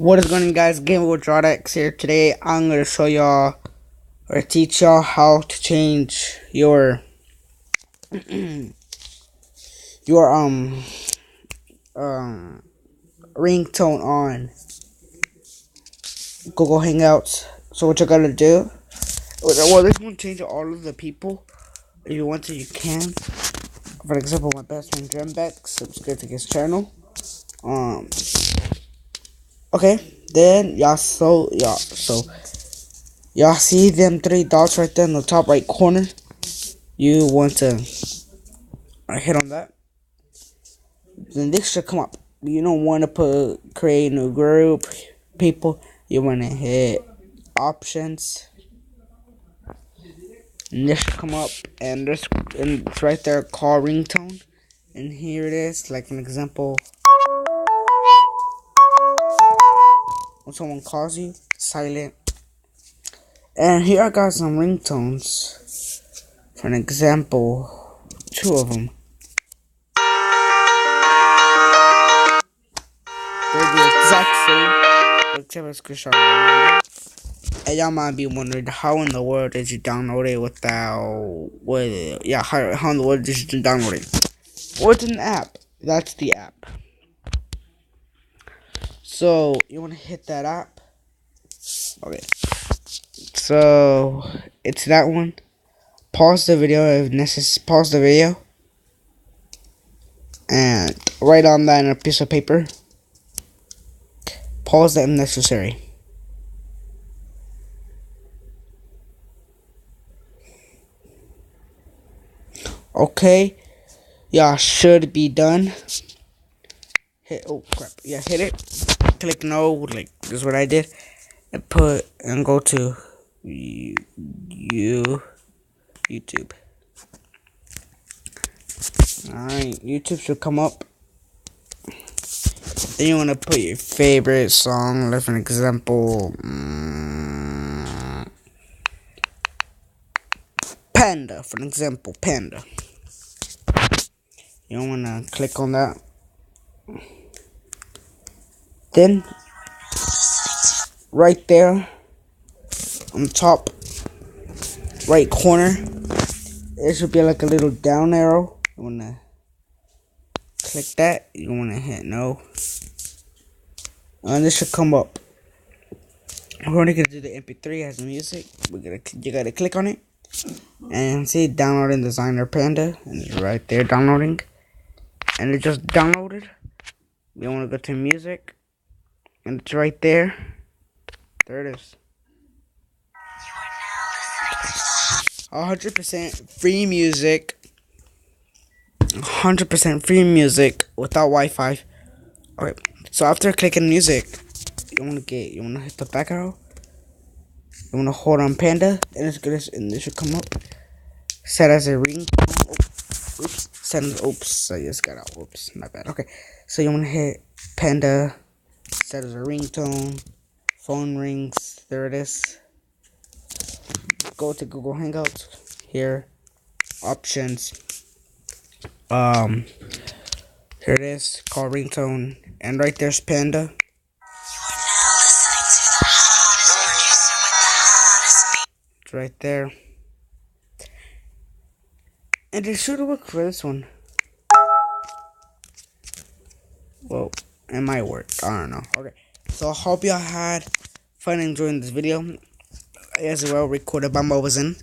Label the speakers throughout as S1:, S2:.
S1: What is going on, guys? Game with Drawdex here. Today I'm going to show y'all or teach y'all how to change your your ringtone on Google Hangouts. So what you're gonna do, well, this won't change all of the people. If you want to, you can. For example, my best friend Drembeck, subscribe to his channel. Okay, then y'all see them three dots right there in the top right corner. You want to hit on that. Then this should come up. You don't want to create a new group, people. You want to hit options. And this should come up, and it's right there called ringtone. And here it is, like an example. When someone calls you, silent. And here I got some ringtones. For an example, 2 of them. They're the exact same, except a screenshot. And y'all might be wondering, how in the world did you download it how in the world did you download it? Well, it's an app. That's the app. So you want to hit that app. Okay. So it's that one. Pause the video if necessary. Pause the video. And write on that in a piece of paper. Pause that if necessary. Okay. Yeah, should be done. Hit, oh crap. Yeah, hit it. Click no, like this is what I did. And go to YouTube. Alright, YouTube should come up. Then you want to put your favorite song, like for an example, Panda, for an example, Panda. You want to click on that. Then, right there, on the top right corner, there should be like a little down arrow. You want to click that. You want to hit no. And this should come up. We're only going to do the MP3 as music. You got to click on it. And see downloading designer Panda. And it's right there downloading. And it just downloaded. You want to go to music. And it's right there. There it is. 100% free music. 100% free music without Wi-Fi. Okay, so after clicking music, you want to hit the back arrow. You want to hold on Panda, and this should come up. Set as a ringtone. Oops, I just got out. Oops, my bad. Okay, so you want to hit Panda. Set as a ringtone. Phone rings. There it is. Go to Google Hangouts. Here, options. Here it is, called ringtone, and right there's Panda. It's right there. And it should work for this one. Well, it might work. I don't know. Okay. So I hope y'all had fun enjoying this video. As well recorded by was in.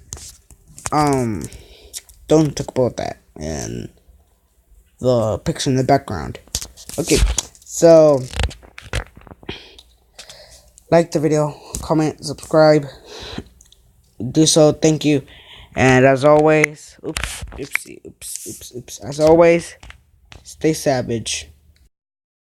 S1: Don't talk about that. And the picture in the background. Okay. So like the video, comment, subscribe. Do so, thank you. And as always, as always, stay savage.